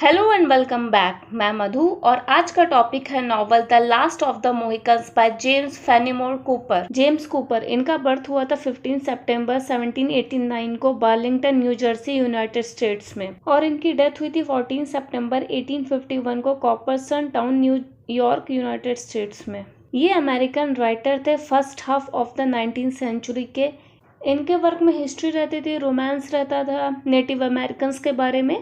Hello and welcome back. मैं मधु और आज का टॉपिक है novel the last of the Mohicans by James Fenimore Cooper. James Cooper, इनका बर्थ हुआ था 15 सितंबर 1789 को Burlington, New Jersey, United States में, और इनकी डेथ हुई थी 14 सितंबर 1851 को Cooperstown, New York, United States में। ये अमेरिकन राइटर थे first half of the 19th century के। इनके वर्क में हिस्ट्री रहती थी, रोमांस रहता था, नेटिव अमेरिकन्स के बारे में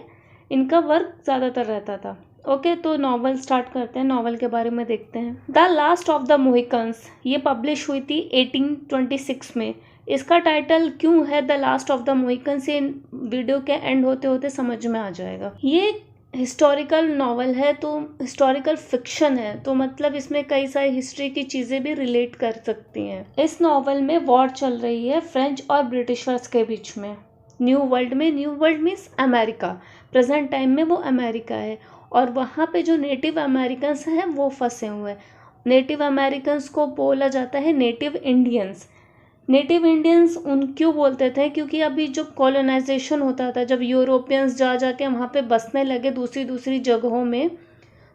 इनका वर्क ज़्यादातर रहता था। ओके, तो नॉवल स्टार्ट करते हैं, नॉवल के बारे में देखते हैं। द लास्ट ऑफ द मोहिकन्स ये पब्लिश हुई थी 1826 में। इसका टाइटल क्यों है द लास्ट ऑफ द मोहिकन्स, ये वीडियो के एंड होते होते समझ में आ जाएगा। ये हिस्टोरिकल नॉवल है, तो हिस्टोरिकल फिक्शन है, तो मतलब इसमें कई सारी हिस्ट्री की चीज़ें भी रिलेट कर सकती हैं। इस नॉवल में वॉर चल रही है फ्रेंच और ब्रिटिशर्स के बीच में। न्यू वर्ल्ड में, new world means America, present time में वो अमेरिका है, और वहाँ पे जो नेटिव अमेरिकन्स हैं वो फंसे हुए हैं। नेटिव अमेरिकन्स को बोला जाता है नेटिव इंडियंस। नेटिव इंडियंस उन क्यों बोलते थे, क्योंकि अभी जो कॉलोनाइजेशन होता था, जब यूरोपियंस जा के वहाँ पे बसने लगे दूसरी जगहों में,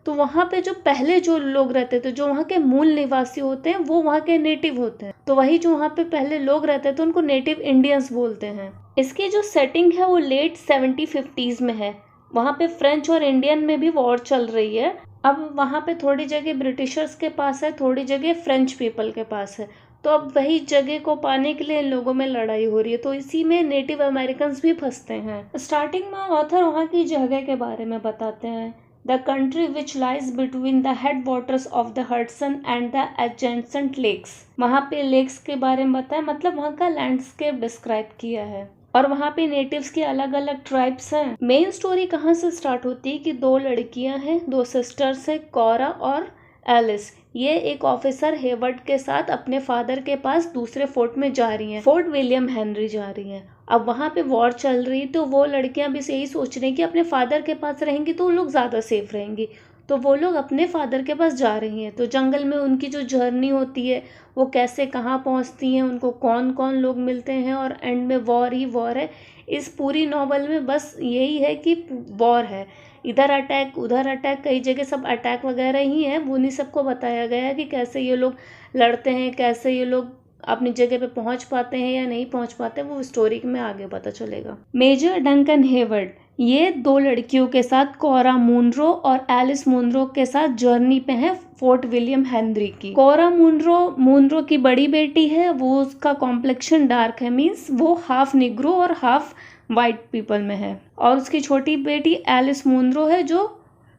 तो वहाँ पे जो पहले जो लोग रहते थे, जो वहाँ के मूल निवासी होते हैं, वो वहाँ के नेटिव होते हैं। तो वही जो वहाँ पे पहले लोग रहते थे उनको नेटिव इंडियंस बोलते हैं। इसकी जो सेटिंग है वो लेट 70-50s में है। वहाँ पे फ्रेंच और इंडियन में भी वॉर चल रही है। अब वहाँ पे थोड़ी जगह ब्रिटिशर्स के पास है, थोड़ी जगह फ्रेंच पीपल के पास है, तो अब वही जगह को पाने के लिए इन लोगों में लड़ाई हो रही है, तो इसी में नेटिव अमेरिकन्स भी फंसते हैं। स्टार्टिंग में ऑथर वहाँ की जगह के बारे में बताते हैं। The country which lies between the headwaters of the Hudson and the adjacent lakes। वहाँ पे लेक्स के बारे में बताया, मतलब वहाँ का लैंडस्केप डिस्क्राइब किया है, और वहाँ पे नेटिव्स की अलग अलग ट्राइब्स हैं। मेन स्टोरी कहाँ से स्टार्ट होती है कि दो लड़कियाँ हैं, दो सिस्टर्स हैं, कोरा और एलिस। ये एक ऑफिसर हेवर्ड के साथ अपने फादर के पास दूसरे फोर्ट में जा रही हैं, फोर्ट विलियम हेनरी जा रही हैं। अब वहाँ पे वॉर चल रही है, तो वो लड़कियां भी यही सोच रही हैं कि अपने फादर के पास रहेंगी तो वो लोग ज़्यादा सेफ रहेंगी, तो वो लोग अपने फादर के पास जा रही हैं। तो जंगल में उनकी जो जर्नी होती है, वो कैसे कहाँ पहुँचती हैं, उनको कौन कौन लोग मिलते हैं, और एंड में वॉर ही वॉर है। इस पूरी नॉवल में बस यही है कि वॉर है, इधर अटैक उधर अटैक, कई जगह सब अटैक वगैरह ही है। वो नहीं सबको बताया गया है कि कैसे ये लोग लड़ते हैं, कैसे ये लोग अपनी जगह पे पहुंच पाते हैं या नहीं पहुंच पाते, वो स्टोरी में आगे पता चलेगा। मेजर डंकन हेवर्ड ये दो लड़कियों के साथ, कोरा मुनरो और एलिस मुनरो के साथ जर्नी पे है फोर्ट विलियम हेनरी की। कोरा मुनरो की बड़ी बेटी है, वो उसका कॉम्प्लेक्शन डार्क है, मीन्स वो हाफ निग्रो और हाफ वाइट पीपल में है, और उसकी छोटी बेटी एलिस मुनरो है जो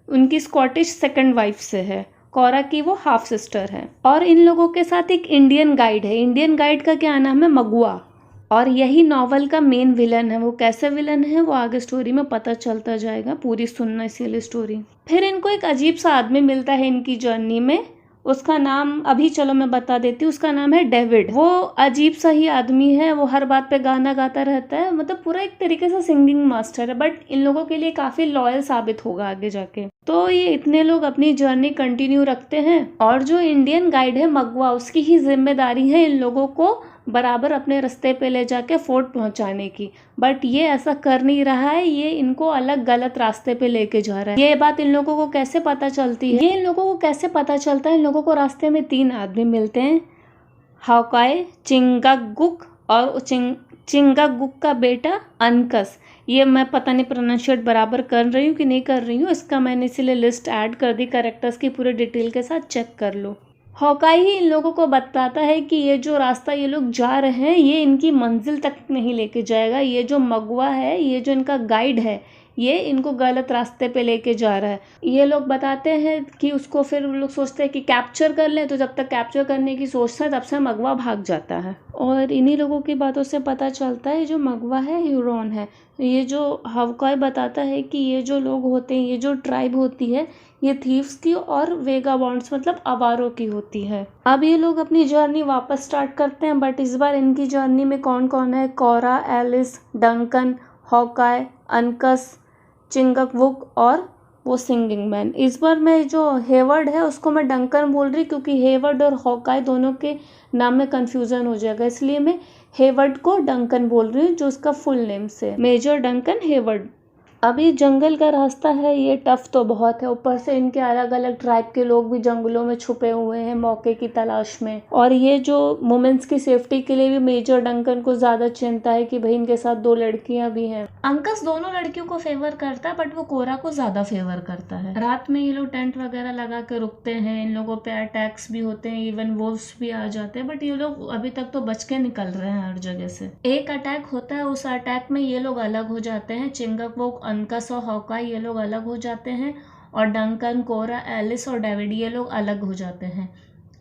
उनकी स्कॉटिश सेकंड वाइफ से है। कोरा की वो हाफ सिस्टर है, और इन लोगों के साथ एक इंडियन गाइड है। इंडियन गाइड का क्या नाम है, मगुआ, और यही नॉवल का मेन विलन है। वो कैसे विलन है वो आगे स्टोरी में पता चलता जाएगा, पूरी सुनना इसीलिए स्टोरी। फिर इनको एक अजीब सा आदमी मिलता है इनकी जर्नी में, उसका नाम अभी चलो मैं बता देती हूँ, उसका नाम है डेविड। वो अजीब सा ही आदमी है, वो हर बात पे गाना गाता रहता है, मतलब पूरा एक तरीके से सिंगिंग मास्टर है, बट इन लोगों के लिए काफी लॉयल साबित होगा आगे जाके। तो ये इतने लोग अपनी जर्नी कंटिन्यू रखते हैं, और जो इंडियन गाइड है मगवा, उसकी ही जिम्मेदारी है इन लोगों को बराबर अपने रास्ते पे ले जाके फोर्ट पहुंचाने की, बट ये ऐसा कर नहीं रहा है, ये इनको अलग गलत रास्ते पे लेके जा रहा है। ये बात इन लोगों को कैसे पता चलती है, ये इन लोगों को कैसे पता चलता है, इन लोगों को रास्ते में 3 आदमी मिलते हैं, हाउकाई, चिंगागुक और चिंगागुक का बेटा अनकस। ये मैं पता नहीं प्रोनाउंशिएट बराबर कर रही हूँ कि नहीं कर रही हूँ, इसका मैंने इसीलिए लिस्ट ऐड कर दी कैरेक्टर्स की, पूरे डिटेल के साथ चेक कर लो। हॉकाई ही इन लोगों को बताता है कि ये जो रास्ता ये लोग जा रहे हैं ये इनकी मंजिल तक नहीं लेके जाएगा। ये जो मगवा है, ये जो इनका गाइड है, ये इनको गलत रास्ते पे लेके जा रहा है। ये लोग बताते हैं कि उसको, फिर लोग सोचते हैं कि कैप्चर कर लें, तो जब तक कैप्चर करने की सोचते हैं तब से मगवा भाग जाता है, और इन्हीं लोगों की बातों से पता चलता है जो मगवा है ह्यूरॉन है। ये जो हॉकाई बताता है कि ये जो लोग होते हैं, ये जो ट्राइब होती है, ये थीव्स की और वेगाबॉन्ड्स मतलब आवारों की होती है। अब ये लोग अपनी जर्नी वापस स्टार्ट करते हैं, बट इस बार इनकी जर्नी में कौन कौन है, कोरा, एलिस, डंकन, हॉकाई, अनकस, चिंगकवुक और वो सिंगिंग मैन। इस बार मैं जो हेवर्ड है उसको मैं डंकन बोल रही, क्योंकि हेवर्ड और हॉकाई दोनों के नाम में कंफ्यूजन हो जाएगा, इसलिए मैं हेवर्ड को डंकन बोल रही हूँ, जो उसका फुल नेम से मेजर डंकन हेवर्ड। अभी जंगल का रास्ता है, ये टफ तो बहुत है। ऊपर से इनके अलग अलग ट्राइब के लोग भी जंगलों में छुपे हुए हैं मौके की तलाश में। और ये जो वुमेन्स की सेफ्टी के लिए भी मेजर डंकन को ज्यादा चिंता है कि भाई इनके साथ 2 लड़कियां भी हैं। अंकस दोनों लड़कियों को फेवर करता है, बट वो कोरा को ज्यादा फेवर करता है। रात में ये लोग टेंट वगैरह लगा के रुकते हैं, इन लोगों पे अटैक्स भी होते हैं, इवन वोल्व्स भी आ जाते हैं, बट ये लोग अभी तक तो बच के निकल रहे हैं हर जगह से। एक अटैक होता है, उस अटैक में ये लोग अलग हो जाते हैं। चिंगकवोक, अंकस और हॉकाई ये लोग अलग हो जाते हैं, और डंकन, कोरा, एलिस और डेविड ये लोग अलग हो जाते हैं।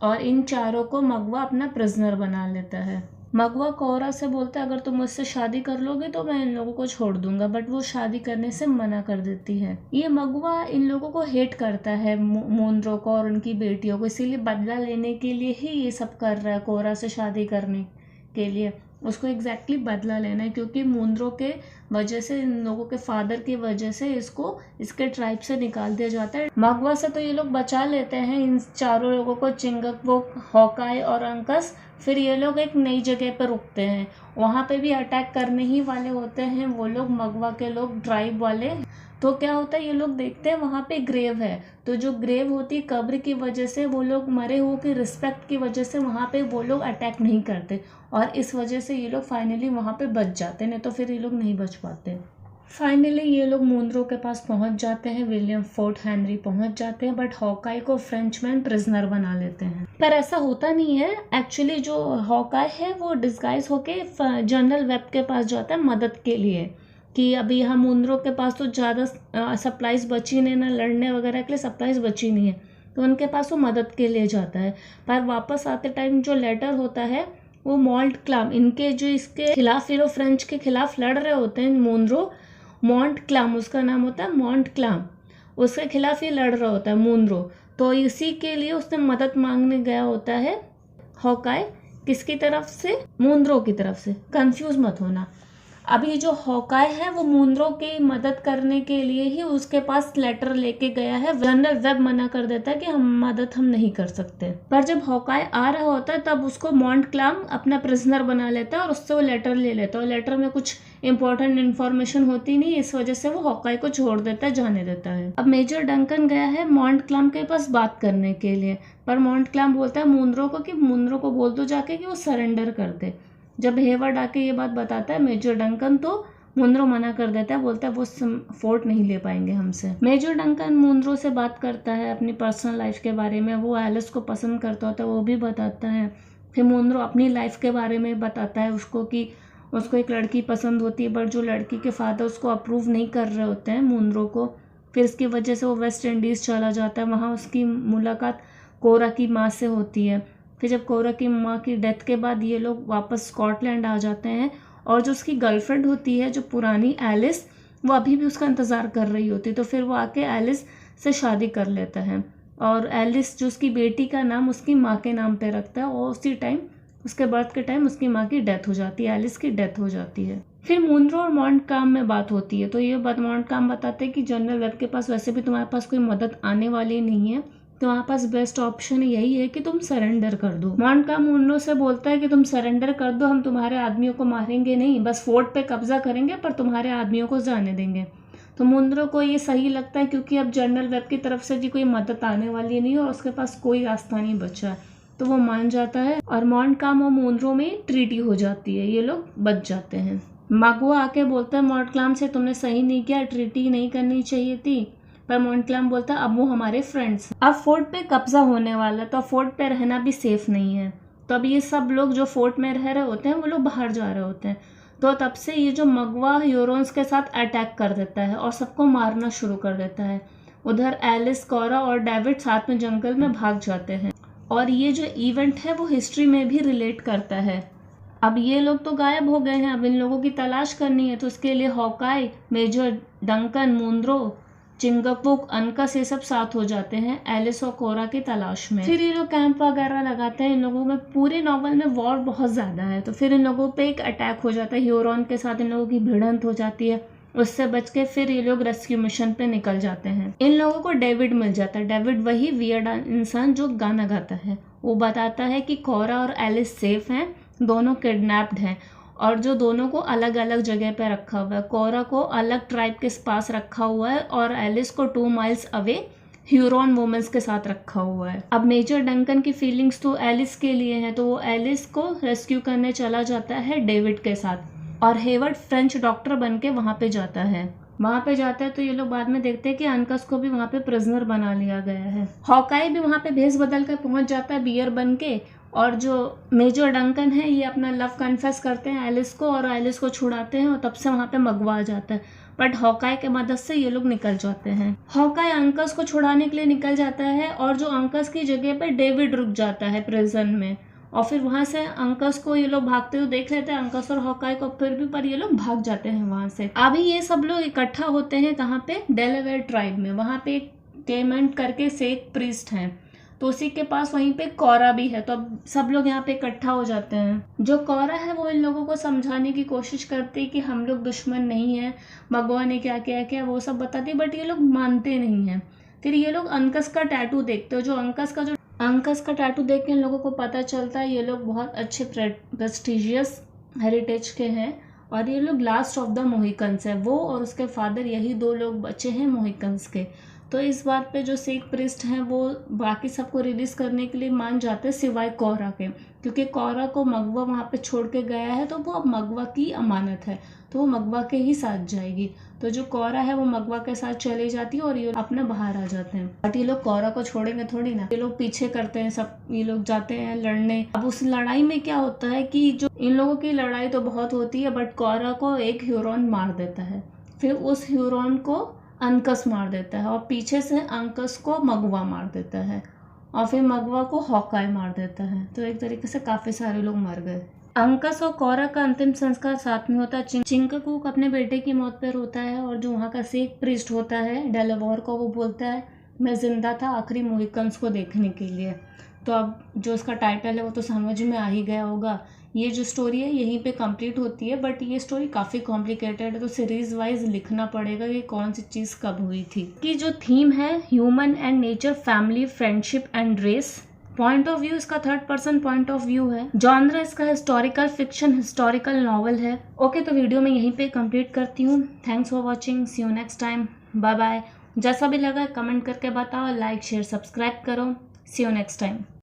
और इन चारों को मगवा अपना प्रिजनर बना लेता है। मगवा कोरा से बोलता है अगर तुम मुझसे शादी कर लोगे तो मैं इन लोगों को छोड़ दूंगा, बट वो शादी करने से मना कर देती है। ये मगवा इन लोगों को हेट करता है, मूनरो को और उनकी बेटियों को, इसीलिए बदला लेने के लिए ही ये सब कर रहा है, कोरा से शादी करने के लिए। उसको एग्जैक्टली बदला लेना है, क्योंकि मूनरो के वजह से, इन लोगों के फादर की वजह से इसको इसके ट्राइब से निकाल दिया जाता है। मगवा से तो ये लोग बचा लेते हैं इन चारों लोगों को, चिंगकवोक, हॉकाई और अंकस। फिर ये लोग एक नई जगह पर रुकते हैं, वहाँ पे भी अटैक करने ही वाले होते हैं वो लोग, मगवा के लोग, ट्राइब वाले। तो क्या होता है, ये लोग देखते हैं वहाँ पे ग्रेव है, तो जो ग्रेव होती है कब्र की वजह से, वो लोग मरे हुए की रिस्पेक्ट की वजह से वहाँ पे वो लोग अटैक नहीं करते, और इस वजह से ये लोग फाइनली वहाँ पे बच जाते हैं, नहीं तो फिर ये लोग नहीं बच पाते। फाइनली ये लोग मूनरो के पास पहुंच जाते हैं, विलियम फोर्ट हेनरी पहुंच जाते हैं, बट हॉकाई को फ्रेंचमैन प्रिजनर बना लेते हैं। पर ऐसा होता नहीं है, एक्चुअली जो हॉकाई है वो डिस्गाइज होके जनरल वेब के पास जाता है मदद के लिए, कि अभी यहाँ मूनरो के पास तो ज़्यादा सप्लाईज बची नहीं, ना लड़ने वगैरह के लिए सप्लाईज बची नहीं है, तो उनके पास वो मदद के लिए जाता है। पर वापस आते टाइम जो लेटर होता है वो मॉन्ट क्लाम, इनके जो इसके खिलाफ, ये लोग फ्रेंच के खिलाफ लड़ रहे होते हैं मूनरो, मॉन्ट क्लाम उसका नाम होता है, मॉन्ट क्लाम, उसके खिलाफ ये लड़ रहा होता है मूनरो, तो इसी के लिए उसने मदद मांगने गया होता है हॉकाई। किसकी तरफ से? मूनरो की तरफ से, कंफ्यूज मत होना। अभी जो हॉकाई है वो मूनरो की मदद करने के लिए ही उसके पास लेटर लेके गया है। जनरल वेब मना कर देता है कि हम नहीं कर सकते, पर जब हॉकाई आ रहा होता है तब उसको मॉन्ट क्लाम अपना प्रिजनर बना लेता है और उससे वो लेटर ले लेता है, और लेटर में कुछ इंपॉर्टेंट इन्फॉर्मेशन होती नहीं, इस वजह से वो हॉकाई को छोड़ देता है, जाने देता है। अब मेजर डंकन गया है मॉन्ट क्लाम के पास बात करने के लिए, पर मॉन्ट क्लाम बोलता है मूनरो को कि मूनरो को बोल दो जाके कि वो सरेंडर कर दे। जब हेवर्ड आके ये बात बताता है मेजर डंकन, तो मूनरो मना कर देता है, बोलता है वो फोर्ट नहीं ले पाएंगे हमसे। मेजर डंकन मूनरो से बात करता है अपनी पर्सनल लाइफ के बारे में, वो एलिस को पसंद करता होता है, वो भी बताता है। फिर मूनरो अपनी लाइफ के बारे में बताता है उसको कि उसको एक लड़की पसंद होती है, बट जो लड़की के फादर उसको अप्रूव नहीं कर रहे होते हैं मूनरो को, फिर इसकी वजह से वो वेस्ट इंडीज़ चला जाता है। वहाँ उसकी मुलाकात कोरा की माँ से होती है। फिर जब कोरा की माँ की डेथ के बाद ये लोग वापस स्कॉटलैंड आ जाते हैं, और जो उसकी गर्लफ्रेंड होती है जो पुरानी एलिस, वो अभी भी उसका इंतज़ार कर रही होती है, तो फिर वो आके एलिस से शादी कर लेता है, और एलिस जो उसकी बेटी का नाम उसकी माँ के नाम पे रखता है, और उसी टाइम उसके बर्थ के टाइम उसकी माँ की डेथ हो जाती है, एलिस की डेथ हो जाती है। फिर मूनरो और मॉन्ट क्लाम में बात होती है, तो ये बात मॉन्ट क्लाम बताते हैं कि जनरल वेब के पास वैसे भी तुम्हारे पास कोई मदद आने वाली नहीं है, तुम्हारे पास बेस्ट ऑप्शन यही है कि तुम सरेंडर कर दो। मॉन्ट क्लाम मूनरो से बोलता है कि तुम सरेंडर कर दो, हम तुम्हारे आदमियों को मारेंगे नहीं, बस फोर्ट पे कब्जा करेंगे, पर तुम्हारे आदमियों को जाने देंगे। तो मूनरो को ये सही लगता है, क्योंकि अब जनरल वेब की तरफ से जी कोई मदद आने वाली नहीं है और उसके पास कोई रास्ता नहीं बचा है, तो वो मान जाता है, और मॉन्ट क्लाम और मूनरो में ट्रीटी हो जाती है, ये लोग बच जाते हैं। मगवा आके बोलता है मॉन्ट क्लाम से, तुमने सही नहीं किया, ट्रीटी नहीं करनी चाहिए थी, पर मॉन्ट क्लाम बोलता है अब वो हमारे फ्रेंड्स। अब फोर्ट पे कब्जा होने वाला है, तो फोर्ट पे रहना भी सेफ नहीं है, तो अब ये सब लोग जो फोर्ट में रह रहे होते हैं वो लोग बाहर जा रहे होते हैं, तो तब से ये जो मगवा ह्यूरोन्स के साथ अटैक कर देता है और सबको मारना शुरू कर देता है। उधर एलिस, कोरा और डेविड साथ में जंगल में भाग जाते हैं, और ये जो इवेंट है वो हिस्ट्री में भी रिलेट करता है। अब ये लोग तो गायब हो गए हैं, अब इन लोगों की तलाश करनी है, तो उसके लिए हॉकाई, मेजर डंकन, मूनरो, चिंगकवोक, अंकस ये सब साथ हो जाते हैं एलिस और कोरा की तलाश में। फिर ये लोग कैंप वगैरह लगाते हैं। इन लोगों में पूरे नॉवल में वॉर बहुत ज़्यादा है, तो फिर इन लोगों पे एक अटैक हो जाता है, ह्यूरोन के साथ इन लोगों की भिड़ंत हो जाती है, उससे बच के फिर ये लोग रेस्क्यू मिशन पे निकल जाते हैं। इन लोगों को डेविड मिल जाता है। डेविड वही वियर्ड इंसान जो गाना गाता है, वो बताता है कि कोरा और एलिस सेफ हैं, दोनों किडनैप्ड हैं, और जो दोनों को अलग अलग जगह पे रखा हुआ है। कोरा को अलग ट्राइब के पास रखा हुआ है और एलिस को 2 माइल्स अवे ह्यूरॉन वुमेन्स के साथ रखा हुआ है। अब मेजर डंकन की फीलिंग्स तो एलिस के लिए है, तो वो एलिस को रेस्क्यू करने चला जाता है डेविड के साथ और हेवर्ड फ्रेंच डॉक्टर बन के वहाँ पे जाता है। वहाँ पे जाता है तो ये लोग बाद में देखते हैं कि अनकस को भी वहाँ पे प्रिजनर बना लिया गया है। हॉकाई भी वहाँ पे भेस बदल कर पहुँच जाता है बियर बन के, और जो मेजर डंकन है ये अपना लव कन्फेस करते हैं एलिस को और एलिस को छुड़ाते हैं और तब से वहाँ पे मगवा आ जाता है। बट हॉकाई के मदद से ये लोग निकल जाते हैं। हॉकाई अंकस को छुड़ाने के लिए निकल जाता है और जो अंकस की जगह पे डेविड रुक जाता है प्रिजन में, और फिर वहाँ से अंकस को ये लोग भागते हुए देख लेते हैं, अंकस और हॉकाई को, फिर भी पर ये लोग भाग जाते हैं वहाँ से। अभी ये सब लोग इकट्ठा होते हैं कहाँ पे, डेलावेयर ट्राइब में। वहाँ पे एक क्लेमेंट करके सेक प्रीस्ट हैं, तो उसी के पास वहीं पे कोरा भी है। तो अब सब लोग यहाँ पे इकट्ठा हो जाते हैं। जो कोरा है वो इन लोगों को समझाने की कोशिश करती है कि हम लोग दुश्मन नहीं है, मगवा ने क्या क्या किया वो सब बताती है, बट ये लोग मानते नहीं हैं। फिर ये लोग अंकस का टैटू देखते हो, जो अंकस का टैटू देख के इन लोगों को पता चलता है ये लोग बहुत अच्छे प्रेस्टिजियस हेरिटेज के हैं और ये लोग लास्ट ऑफ द मोहिकन्स है। वो और उसके फादर, यही 2 लोग बचे हैं मोहिकन्स के। तो इस बात पे जो सेक प्रिस्ट हैं वो बाकी सबको रिलीज करने के लिए मान जाते हैं सिवाय कोरा के, क्योंकि कोरा को मगवा वहाँ पे छोड़ के गया है तो वो अब मगवा की अमानत है, तो वो मगवा के ही साथ जाएगी। तो जो कोरा है वो मगवा के साथ चली जाती है और ये अपना बाहर आ जाते हैं। बट ये लोग कोरा को छोड़ेंगे थोड़ी ना, ये लोग पीछे करते हैं सब, ये लोग जाते हैं लड़ने। अब उस लड़ाई में क्या होता है कि जो इन लोगों की लड़ाई तो बहुत होती है, बट कोरा को एक ह्यूरॉन मार देता है, फिर उस ह्यूरॉन को अंकस मार देता है और पीछे से अंकस को मगवा मार देता है और फिर मगवा को हॉकाई मार देता है। तो एक तरीके से काफी सारे लोग मर गए। अंकस और कोरा का अंतिम संस्कार साथ में होता है। चिंकाकुक अपने बेटे की मौत पर रोता है और जो वहाँ का सेक प्रीस्ट होता है डेलावेयर को, वो बोलता है मैं जिंदा था आखिरी मोहिकन्स को देखने के लिए। तो अब जो इसका टाइटल है वो तो समझ में आ ही गया होगा। ये जो स्टोरी है यहीं पे कंप्लीट होती है, बट ये स्टोरी काफ़ी कॉम्प्लिकेटेड है, तो सीरीज वाइज लिखना पड़ेगा कि कौन सी चीज़ कब हुई थी। कि जो थीम है human and nature, family, friendship and race. Point of view इसका 3rd person point of view है। जॉनर इसका हिस्टोरिकल फिक्शन, हिस्टोरिकल नॉवल है। ओके, तो वीडियो मैं यहीं पे कंप्लीट करती हूँ। Thanks for watching, see you next time, bye bye. जैसा भी लगा कमेंट करके बताओ, लाइक शेयर सब्सक्राइब करो। सी यू नेक्स्ट टाइम।